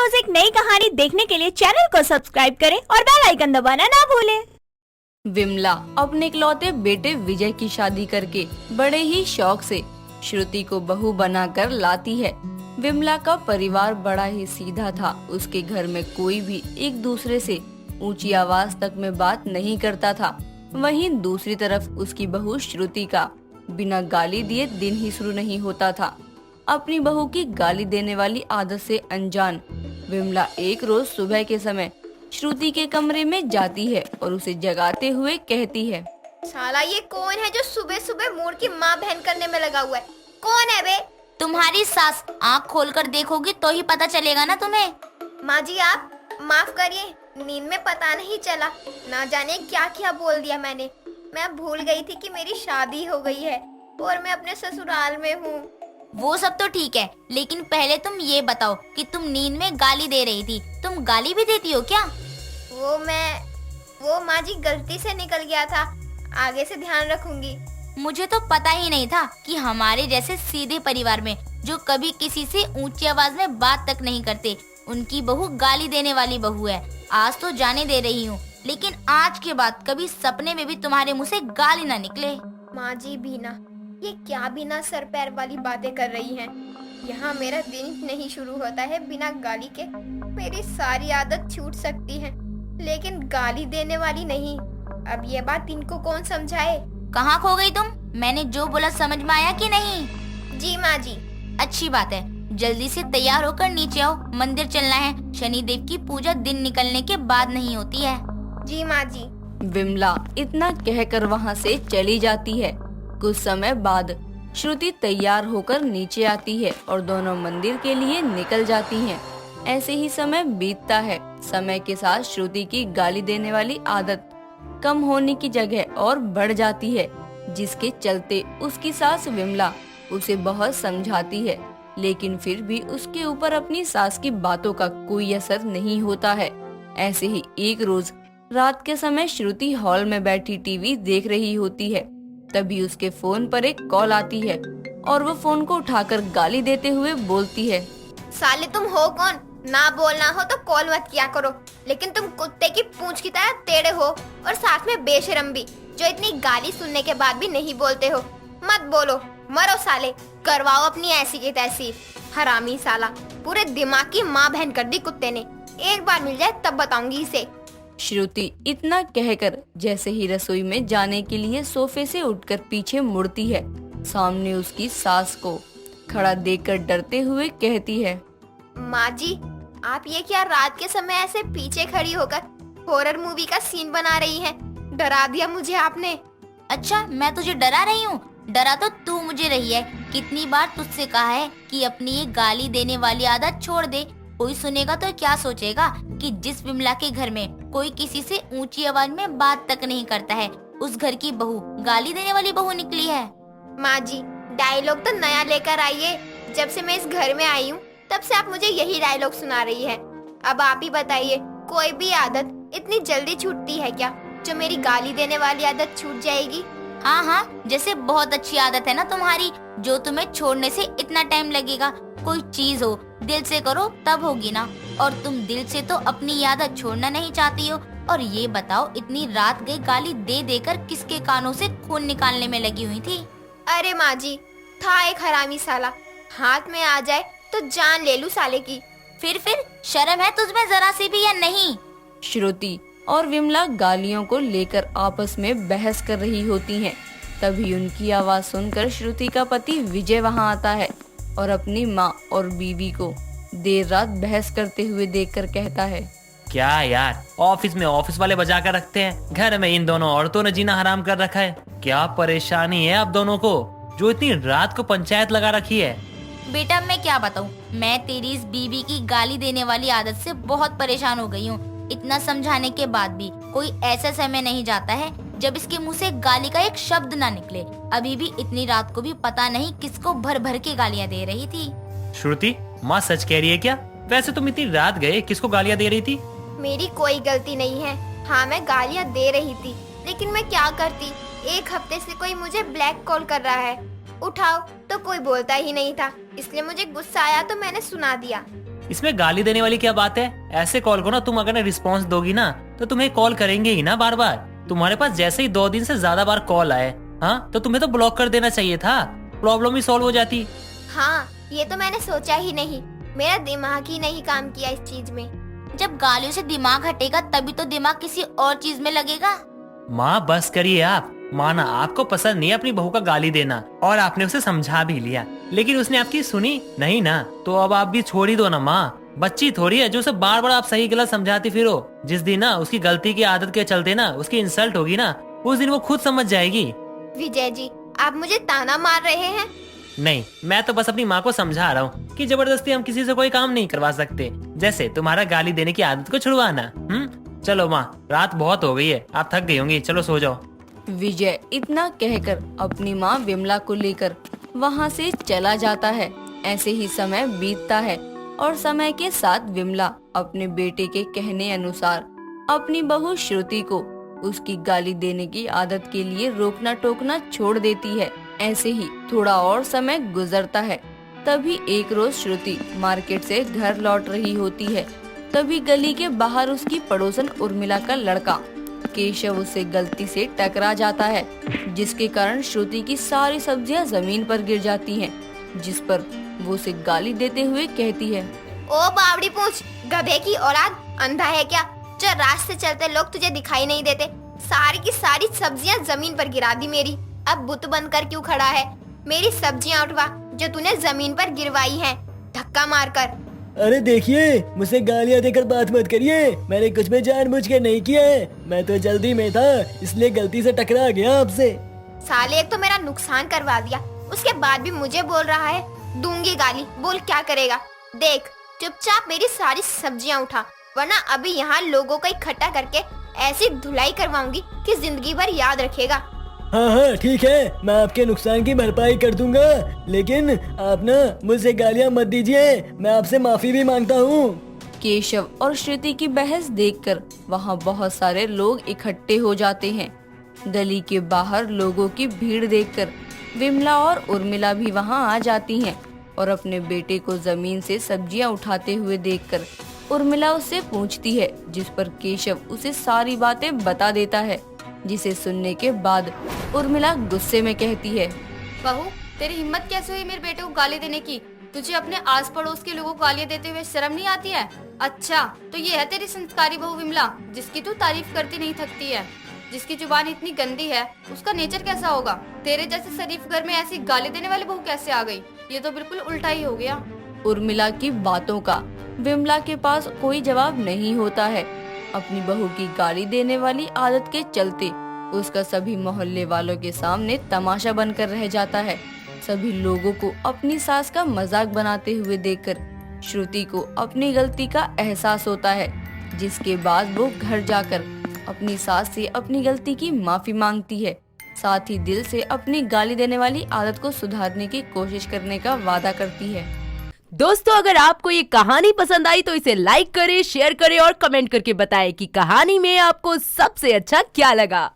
रोज एक नई कहानी देखने के लिए चैनल को सब्सक्राइब करें और बेल आइकन दबाना ना भूलें। विमला अपने इकलौते बेटे विजय की शादी करके बड़े ही शौक से श्रुति को बहू बनाकर लाती है। विमला का परिवार बड़ा ही सीधा था। उसके घर में कोई भी एक दूसरे से ऊंची आवाज तक में बात नहीं करता था। वहीं दूसरी तरफ उसकी बहू श्रुति का बिना गाली दिए दिन ही शुरू नहीं होता था। अपनी बहू की गाली देने वाली आदत से अनजान विमला एक रोज सुबह के समय श्रुति के कमरे में जाती है और उसे जगाते हुए कहती है, साला ये कौन है जो सुबह सुबह मूड की माँ बहन करने में लगा हुआ है? कौन है बे? तुम्हारी सास। आँख खोलकर देखोगी तो ही पता चलेगा ना तुम्हें। माँ जी आप माफ करिए, नींद में पता नहीं चला, ना जाने क्या क्या बोल दिया मैंने। मैं भूल गई थी कि मेरी शादी हो गई है और मैं अपने ससुराल में हूँ। वो सब तो ठीक है, लेकिन पहले तुम ये बताओ कि तुम नींद में गाली दे रही थी। तुम गाली भी देती हो क्या? वो माँ जी गलती से निकल गया था, आगे से ध्यान रखूंगी। मुझे तो पता ही नहीं था कि हमारे जैसे सीधे परिवार में जो कभी किसी से ऊंची आवाज में बात तक नहीं करते, उनकी बहू गाली देने वाली बहू है। आज तो जाने दे रही हूँ, लेकिन आज के बाद कभी सपने में भी तुम्हारे मुँह से गाली ना निकले। माँ जी बीना, ये क्या बिना सर पैर वाली बातें कर रही हैं? यहाँ मेरा दिन नहीं शुरू होता है बिना गाली के। मेरी सारी आदत छूट सकती है, लेकिन गाली देने वाली नहीं। अब ये बात इनको कौन समझाए? कहाँ खो गई तुम? मैंने जो बोला समझ में आया कि नहीं? जी माँ जी। अच्छी बात है, जल्दी से तैयार होकर नीचे आओ, मंदिर चलना है। शनि देव की पूजा दिन निकलने के बाद नहीं होती है। जी माँ जी। विमला इतना कहकर वहाँ से चली जाती है। कुछ समय बाद श्रुति तैयार होकर नीचे आती है और दोनों मंदिर के लिए निकल जाती हैं। ऐसे ही समय बीतता है। समय के साथ श्रुति की गाली देने वाली आदत कम होने की जगह और बढ़ जाती है, जिसके चलते उसकी सास विमला उसे बहुत समझाती है, लेकिन फिर भी उसके ऊपर अपनी सास की बातों का कोई असर नहीं होता है। ऐसे ही एक रोज रात के समय श्रुति हॉल में बैठी टीवी देख रही होती है। तभी उसके फोन पर एक कॉल आती है और वो फोन को उठाकर गाली देते हुए बोलती है, साले तुम हो कौन? ना बोलना हो तो कॉल मत किया करो, लेकिन तुम कुत्ते की पूंछ की तरह टेढ़े हो और साथ में बेशरम भी, जो इतनी गाली सुनने के बाद भी नहीं बोलते हो। मत बोलो, मरो साले, करवाओ अपनी ऐसी की तैसी। हरामी साला, पूरे दिमाग की माँ बहन कर दी कुत्ते ने। एक बार मिल जाए तब बताऊंगी इसे। श्रुति इतना कहकर जैसे ही रसोई में जाने के लिए सोफे से उठकर पीछे मुड़ती है, सामने उसकी सास को खड़ा देखकर डरते हुए कहती है, माँ जी आप ये क्या रात के समय ऐसे पीछे खड़ी होकर हॉरर मूवी का सीन बना रही हैं? डरा दिया मुझे आपने। अच्छा, मैं तुझे डरा रही हूँ? डरा तो तू मुझे रही है। कितनी बार तुझसे कहा है कि अपनी ये गाली देने वाली आदत छोड़ दे। कोई सुनेगा तो क्या सोचेगा कि जिस विमला के घर में कोई किसी से ऊंची आवाज में बात तक नहीं करता है, उस घर की बहू गाली देने वाली बहू निकली है। माँ जी डायलॉग तो नया लेकर आइए। जब से मैं इस घर में आई हूँ तब से आप मुझे यही डायलॉग सुना रही है। अब आप ही बताइए, कोई भी आदत इतनी जल्दी छूटती है क्या, जो मेरी गाली देने वाली आदत छूट जाएगी? हाँ हाँ, जैसे बहुत अच्छी आदत है ना तुम्हारी, जो तुम्हें छोड़ने से इतना टाइम लगेगा। कोई चीज हो दिल से करो तब होगी ना, और तुम दिल से तो अपनी आदत छोड़ना नहीं चाहती हो। और ये बताओ, इतनी रात गई गाली दे देकर किसके कानों से खून निकालने में लगी हुई थी? अरे माँ जी, था एक हरामी साला, हाथ में आ जाए तो जान ले लूं साले की। फिर शर्म है तुझमें जरा सी भी या नहीं? श्रुति और विमला गालियों को लेकर आपस में बहस कर रही होती हैं। तभी उनकी आवाज सुनकर श्रुति का पति विजय वहां आता है और अपनी माँ और बीवी को देर रात बहस करते हुए देखकर कहता है, क्या यार, ऑफिस में ऑफिस वाले बजा कर रखते हैं, घर में इन दोनों औरतों ने जीना हराम कर रखा है। क्या परेशानी है आप दोनों को, जो इतनी रात को पंचायत लगा रखी है? बेटा मैं क्या बताऊँ, मैं तेरी इस बीवी की गाली देने वाली आदत से बहुत परेशान हो गई हूँ। इतना समझाने के बाद भी कोई ऐसा समय नहीं जाता है जब इसके मुंह से गाली का एक शब्द ना निकले। अभी भी इतनी रात को भी पता नहीं किसको भर भर के गालियाँ दे रही थी। श्रुति, माँ सच कह रही है क्या? वैसे तुम इतनी रात गए किसको गालियाँ दे रही थी? मेरी कोई गलती नहीं है। हाँ मैं गालियाँ दे रही थी, लेकिन मैं क्या करती, एक हफ्ते से कोई मुझे ब्लैक कॉल कर रहा है। उठाओ तो कोई बोलता ही नहीं था, इसलिए मुझे गुस्सा आया तो मैंने सुना दिया। इसमें गाली देने वाली क्या बात है? ऐसे कॉल को ना तुम अगर रिस्पॉन्स दोगी ना तो तुम्हें कॉल करेंगे ही ना बार बार। तुम्हारे पास जैसे ही 2 दिन से ज्यादा बार कॉल आए, हाँ, तो तुम्हें तो ब्लॉक कर देना चाहिए था, प्रॉब्लम ही सॉल्व हो जाती। हाँ, ये तो मैंने सोचा ही नहीं, मेरा दिमाग ही नहीं काम किया इस चीज में। जब गालियों से दिमाग हटेगा तभी तो दिमाग किसी और चीज में लगेगा। माँ बस करिए आप। माना आपको पसंद नहीं अपनी बहू का गाली देना और आपने उसे समझा भी लिया, लेकिन उसने आपकी सुनी नहीं ना, तो अब आप भी छोड़ ही दो ना माँ। बच्ची थोड़ी है जो उसे बार बार आप सही गलत समझाती फिरो। जिस दिन ना उसकी गलती की आदत के चलते ना उसकी इंसल्ट होगी ना, उस दिन वो खुद समझ जाएगी। विजय जी, आप मुझे ताना मार रहे हैं? नहीं, मैं तो बस अपनी माँ को समझा रहा हूँ कि जबरदस्ती हम किसी से कोई काम नहीं करवा सकते, जैसे तुम्हारा गाली देने की आदत को छुड़वाना। चलो माँ, रात बहुत हो गई है, आप थक गई होंगी, चलो सो जाओ। विजय इतना कहकर अपनी माँ विमला को लेकर वहाँ से चला जाता है। ऐसे ही समय बीतता है और समय के साथ विमला अपने बेटे के कहने अनुसार अपनी बहू श्रुति को उसकी गाली देने की आदत के लिए रोकना टोकना छोड़ देती है। ऐसे ही थोड़ा और समय गुजरता है। तभी एक रोज श्रुति मार्केट से घर लौट रही होती है। तभी गली के बाहर उसकी पड़ोसन उर्मिला का लड़का केशव उससे गलती से टकरा जाता है, जिसके कारण श्रुति की सारी सब्जियां जमीन पर गिर जाती हैं, जिस पर वो उसे गाली देते हुए कहती है, ओ बावड़ी पूंछ, गधे की औलाद, अंधा है क्या जो रास्ते चलते लोग तुझे दिखाई नहीं देते? सारी की सारी सब्जियां जमीन पर गिरा दी मेरी। अब बुत बनकर क्यों खड़ा है? मेरी सब्जियां उठवा जो तूने जमीन पर गिरवाई हैं, धक्का मारकर। अरे देखिए, मुझसे गालियाँ देकर बात मत करिए, मैंने कुछ भी जानबूझ के नहीं किया है, मैं तो जल्दी में था इसलिए गलती से टकरा गया आपसे। साले, एक तो मेरा नुकसान करवा दिया, उसके बाद भी मुझे बोल रहा है दूंगी गाली, बोल क्या करेगा? देख, चुपचाप मेरी सारी सब्जियां उठा, वरना अभी यहाँ लोगों को इकट्ठा करके ऐसी धुलाई करवाऊंगी कि जिंदगी भर याद रखेगा। हाँ ठीक है, मैं आपके नुकसान की भरपाई कर दूंगा, लेकिन आप ना मुझसे गालियाँ मत दीजिए, मैं आपसे माफी भी मांगता हूँ। केशव और श्रुति की बहस देखकर वहाँ बहुत सारे लोग इकट्ठे हो जाते हैं। गली के बाहर लोगों की भीड़ देखकर विमला और उर्मिला भी वहाँ आ जाती हैं और अपने बेटे को जमीन से सब्जियां उठाते हुए देखकर उर्मिला उससे पूछती है, जिस पर केशव उसे सारी बातें बता देता है, जिसे सुनने के बाद उर्मिला गुस्से में कहती है, बहू, तेरी हिम्मत कैसे हुई मेरे बेटे को गाली देने की? तुझे अपने आस पड़ोस के लोगों को गालियाँ देते हुए शर्म नहीं आती है? अच्छा, तो ये है तेरी संस्कारी बहू विमला, जिसकी तू तारीफ करती नहीं थकती है, जिसकी जुबान इतनी गंदी है, उसका नेचर कैसा होगा? तेरे जैसे शरीफ घर में ऐसी गाली देने वाली बहू कैसे आ गई? ये तो बिल्कुल उल्टा ही हो गया। उर्मिला की बातों का विमला के पास कोई जवाब नहीं होता है। अपनी बहू की गाली देने वाली आदत के चलते उसका सभी मोहल्ले वालों के सामने तमाशा बनकर रह जाता है। सभी लोगों को अपनी सास का मजाक बनाते हुए देखकर श्रुति को अपनी गलती का एहसास होता है, जिसके बाद वो घर जाकर अपनी सास से अपनी गलती की माफी मांगती है। साथ ही दिल से अपनी गाली देने वाली आदत को सुधारने की कोशिश करने का वादा करती है। दोस्तों, अगर आपको ये कहानी पसंद आई तो इसे लाइक करें, शेयर करें और कमेंट करके बताएं कि कहानी में आपको सबसे अच्छा क्या लगा।